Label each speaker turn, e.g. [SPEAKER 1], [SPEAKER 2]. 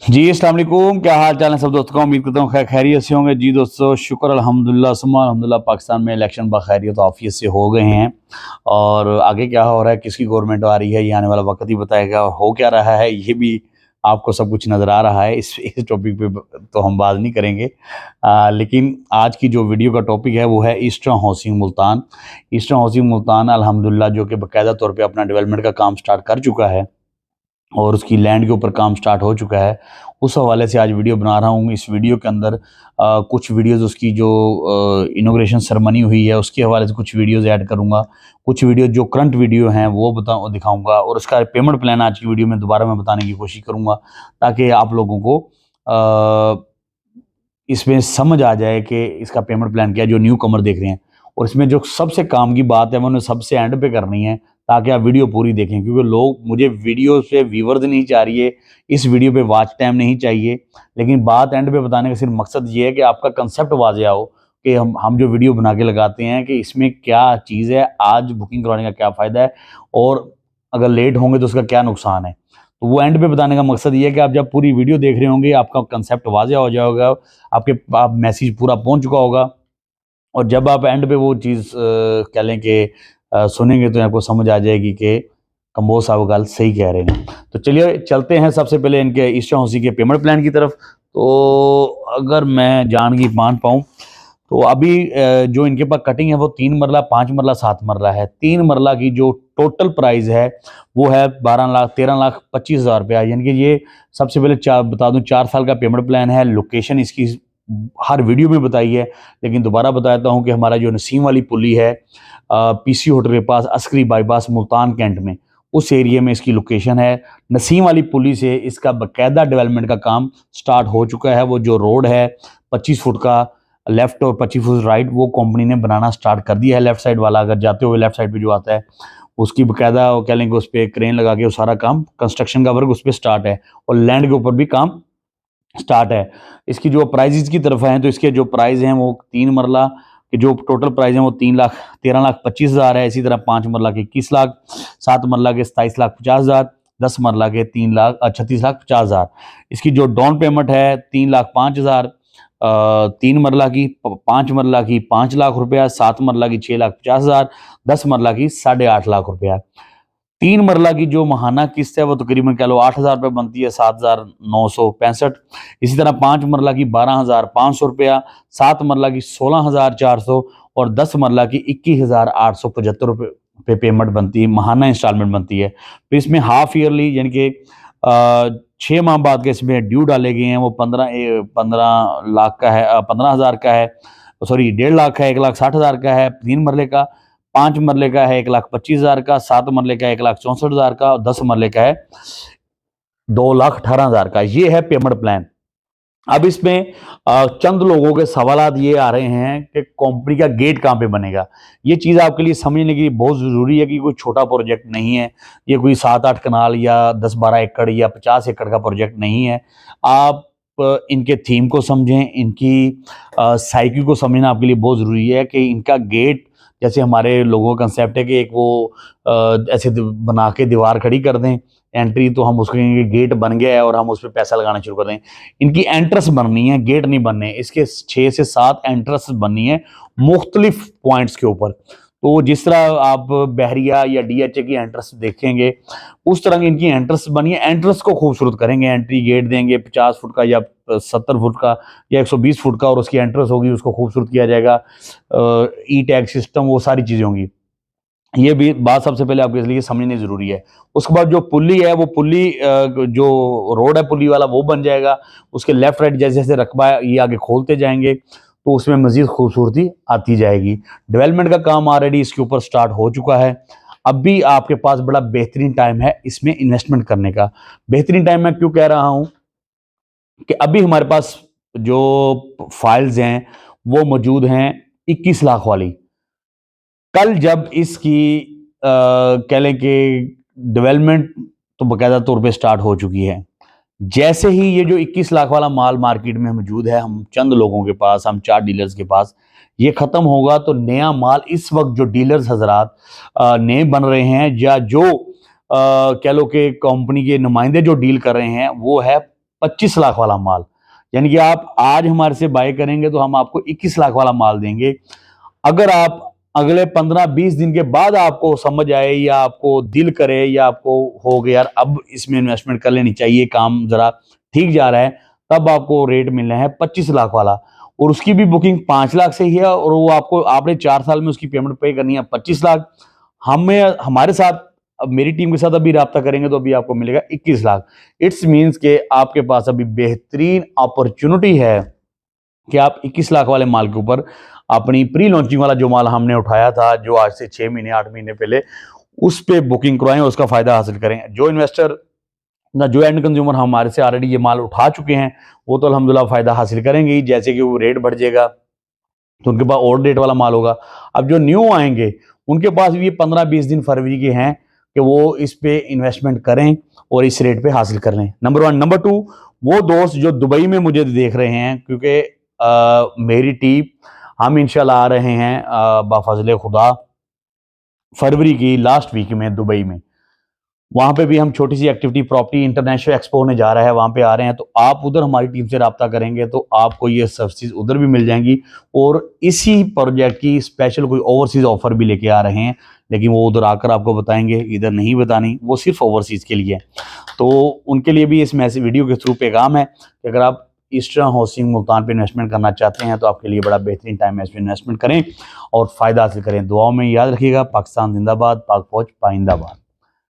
[SPEAKER 1] जी, अस्सलाम वालेकुम। क्या हाल चाल है सब दोस्तों का? उम्मीद करता हूँ खैरियत से होंगे। जी दोस्तों, शुक्र अल्हम्दुलिल्लाह सुम्मा अल्हम्दुलिल्लाह, पाकिस्तान में इलेक्शन बखैरियत आफियत से हो गए हैं। और आगे क्या हो रहा है, किसकी गवर्नमेंट आ रही है, ये आने वाला वक्त ही बताएगा। और हो क्या रहा है ये भी आपको सब कुछ नज़र आ रहा है। इस टॉपिक पे तो हम बात नहीं करेंगे। लेकिन आज की जो वीडियो का टॉपिक है वो है eastern housing Multan. Eastern housing Multan अल्हम्दुलिल्लाह जो कि बाकायदा तौर पे अपना डेवलपमेंट का काम स्टार्ट कर चुका है और उसकी लैंड के ऊपर काम स्टार्ट हो चुका है। उस हवाले से आज वीडियो बना रहा हूँ। इस वीडियो के अंदर कुछ वीडियोज़ उसकी जो इनॉग्रेशन सेरेमनी हुई है उसके हवाले से कुछ वीडियोज़ ऐड करूँगा। कुछ वीडियो जो करंट वीडियो हैं वो दिखाऊँगा और उसका पेमेंट प्लान आज की वीडियो में दोबारा मैं बताने की कोशिश करूँगा, ताकि आप लोगों को इसमें समझ आ जाए कि इसका पेमेंट प्लान क्या है, जो न्यू कमर देख रहे हैं। और इसमें जो सबसे काम की बात है वो उन्हें सबसे एंड पे करनी है, ताकि आप वीडियो पूरी देखें, क्योंकि लोग मुझे वीडियो से व्यूवर्स नहीं चाह रही है, इस वीडियो पे वॉच टाइम नहीं चाहिए। लेकिन बात एंड पे बताने का सिर्फ मकसद ये है कि आपका कंसेप्ट वाज़ेह हो कि हम जो वीडियो बना के लगाते हैं कि इसमें क्या चीज़ है, आज बुकिंग करवाने का क्या फ़ायदा है और अगर लेट होंगे तो उसका क्या नुकसान है। तो वो एंड पे बताने का मकसद ये है कि आप जब पूरी वीडियो देख रहे होंगे आपका कंसेप्ट वाज़ेह हो जाएगा, आपके आप मैसेज पूरा पहुंच चुका होगा। और जब आप एंड पे वो चीज़ कह लें कि सुनेंगे तो आपको समझ आ जाएगी कि कंबोज साहब गल सही कह रहे हैं। तो चलिए चलते हैं सबसे पहले इनके ईस्टर्न हाउसिंग के पेमेंट प्लान की तरफ। तो अगर मैं जान की मान पाऊँ तो अभी जो इनके पास कटिंग है वो 3 मरला, 5 मरला, 7 मरला है। 3 मरला की जो टोटल प्राइस है वो है 12,13,25,000 रुपया। यानी कि ये सबसे पहले बता दूं 4 साल का पेमेंट प्लान है। लोकेशन इसकी हर वीडियो में बताई है, लेकिन दोबारा बताता हूँ कि हमारा जो नसीम वाली पुली है पीसी होटल के पास अस्करी बाईपास मुल्तान कैंट में, उस एरिया में इसकी लोकेशन है। नसीम वाली पुली से इसका बाकायदा डेवलपमेंट का काम स्टार्ट हो चुका है। वो जो रोड है 25 फुट का लेफ्ट और 25 फुट राइट, वो कंपनी ने बनाना स्टार्ट कर दिया है। लेफ्ट साइड वाला अगर जाते हुए लेफ्ट साइड पे जो आता है उसकी बाकायदा कह लेंगे उस पर क्रेन लगा के वो सारा काम कंस्ट्रक्शन का वर्क उस पर स्टार्ट है और लैंड के ऊपर भी काम स्टार्ट है। इसकी जो प्राइजेस की तरफ हैं तो इसके जो प्राइस हैं वो 3 मरला के जो टोटल प्राइस हैं वो 3,13,25,000 है। इसी तरह 5 मरला के 21 लाख, 7 मरला के 27,50,000, 10 मरला के 36,50,000। इसकी जो डाउन पेमेंट है 3,05,000, 3 मरला की 5 मरला की 5 लाख रुपया, 7 मरला की 6,50,000, 10 मरला की 8.5 लाख रुपया। 3 मरला की जो माहाना किस्त है वो तकरीबन कह लो 8,000 रुपये बनती है, 7,965। इसी तरह 5 मरला की 12,500 रुपया, 7 मरला की 16,400 और 10 मरला की 21,875 रुपये पे पेमेंट बनती है, माहाना इंस्टॉलमेंट बनती है। फिर इसमें हाफ ईयरली यानी कि 6 माह बाद के इसमें ड्यू डाले गए हैं, वो 15 लाख का है, 15,000 का है, सॉरी 1.5 लाख है, 1,60,000 का है 3 मरले का, 5 मरले का है 1,25,000 का, 7 मरले का 1,64,000 का और 10 मरले का है 2,18,000 का। ये है पेमेंट प्लान। अब इसमें चंद लोगों के सवालात ये आ रहे हैं कि कंपनी का गेट कहाँ पे बनेगा। ये चीज़ आपके लिए समझने की बहुत ज़रूरी है कि कोई छोटा प्रोजेक्ट नहीं है। ये कोई 7-8 कनाल या 10-12 एकड़ या 50 एकड़ का प्रोजेक्ट नहीं है। आप इनके थीम को समझें, इनकी साइकिल को समझना आपके लिए बहुत ज़रूरी है कि इनका गेट, जैसे हमारे लोगों का कंसेप्ट है कि एक वो ऐसे बना के दीवार खड़ी कर दें एंट्री, तो हम उसको कहेंगे गेट बन गया है और हम उस पर पैसा लगाना शुरू कर दें। इनकी एंट्रेंस बननी है, गेट नहीं बनने। इसके 6 से 7 एंट्रेंस बननी है मुख्तलिफ पॉइंट्स के ऊपर। तो जिस तरह आप बहरिया या डीएचए की एंट्रेंस देखेंगे उस तरह की इनकी एंट्रेंस बनी है। एंट्रेंस को खूबसूरत करेंगे, एंट्री गेट देंगे 50 फुट का या 70 फुट का या 120 फुट का, और उसकी एंट्रेंस होगी, उसको खूबसूरत किया जाएगा। ई टैग सिस्टम, वो सारी चीज़ें होंगी। ये भी बात सबसे पहले आपके लिए समझनी ज़रूरी है। उसके बाद जो पुली है वो पुली जो रोड है पुली वाला वो बन जाएगा। उसके लेफ्ट राइट जैसे जैसे रकबा है ये आगे खोलते जाएंगे तो उसमें मज़ीद खूबसूरती आती जाएगी। डेवलपमेंट का काम ऑलरेडी इसके ऊपर स्टार्ट हो चुका है। अब भी आपके पास बड़ा बेहतरीन टाइम है इसमें इन्वेस्टमेंट करने का। बेहतरीन टाइम मैं क्यों कह रहा हूँ कि अभी हमारे पास जो फाइल्स हैं वो मौजूद हैं 21 लाख वाली। कल जब इसकी कह लें कि डेवलपमेंट तो बाकायदा तौर पे स्टार्ट हो चुकी है। जैसे ही ये जो 21 लाख वाला माल मार्केट में मौजूद है, हम चंद लोगों के पास, हम 4 डीलर्स के पास, ये ख़त्म होगा तो नया माल इस वक्त जो डीलर्स हजरात नए बन रहे हैं या जो कह लो कि कंपनी के नुमाइंदे जो डील कर रहे हैं वो है 25 लाख वाला माल, यानी कि आप आज हमारे से बाय करेंगे तो हम आपको 21 लाख वाला माल देंगे। अगर आप अगले 15-20 दिन के बाद आपको समझ आए या आपको दिल करे या आपको हो गया यार अब इसमें इन्वेस्टमेंट कर लेनी चाहिए, काम जरा ठीक जा रहा है, तब आपको रेट मिलना है 25 लाख वाला। और उसकी भी बुकिंग 5 लाख से ही है और वो आपको आपने 4 साल में उसकी पेमेंट पे करनी है 25 लाख। हमें हमारे साथ अब मेरी टीम के साथ अभी राब्ता करेंगे तो अभी आपको मिलेगा 21 लाख। इट्स मीन्स के आपके पास अभी बेहतरीन अपॉर्चुनिटी है कि आप 21 लाख वाले माल के ऊपर अपनी प्री लॉन्चिंग वाला जो माल हमने उठाया था, जो आज से 6 महीने 8 महीने पहले, उस पे बुकिंग करवाएं, उसका फायदा हासिल करें। जो इन्वेस्टर ना जो एंड कंज्यूमर हमारे से ऑलरेडी ये माल उठा चुके हैं वो तो अल्हम्दुलिल्लाह फायदा हासिल करेंगे ही, जैसे कि वो रेट बढ़ जाएगा तो उनके पास और रेट वाला माल होगा। अब जो न्यू आएंगे उनके पास भी ये 15-20 दिन फरवरी के हैं कि वो इस पे इन्वेस्टमेंट करें और इस रेट पे हासिल कर लें। नंबर 1। नंबर 2, वो दोस्त जो दुबई में मुझे देख रहे हैं, क्योंकि मेरी टीम हम इंशाल्लाह आ रहे हैं बाफजले खुदा फरवरी की लास्ट वीक में दुबई में। वहां पे भी हम छोटी सी एक्टिविटी प्रॉपर्टी इंटरनेशनल एक्सपो होने जा रहा है, वहां पे आ रहे हैं, तो आप उधर हमारी टीम से राब्ता करेंगे तो आपको ये सर्विसेज उधर भी मिल जाएंगी। और इसी प्रोजेक्ट की स्पेशल कोई ओवरसीज ऑफर भी लेके आ रहे हैं, लेकिन वो उधर आकर आपको बताएंगे, इधर नहीं बतानी, वो सिर्फ ओवरसीज के लिए है। तो उनके लिए भी इस मैसेज वीडियो के थ्रू पैगाम है कि अगर आप ईस्टर्न हाउसिंग मुल्तान पे इन्वेस्टमेंट करना चाहते हैं तो आपके लिए बड़ा बेहतरीन टाइम है, इसमें इन्वेस्टमेंट करें और फायदा हासिल करें। दुआओं में याद रखिएगा। पाकिस्तान जिंदाबाद, पाक फौज पाइंदाबाद।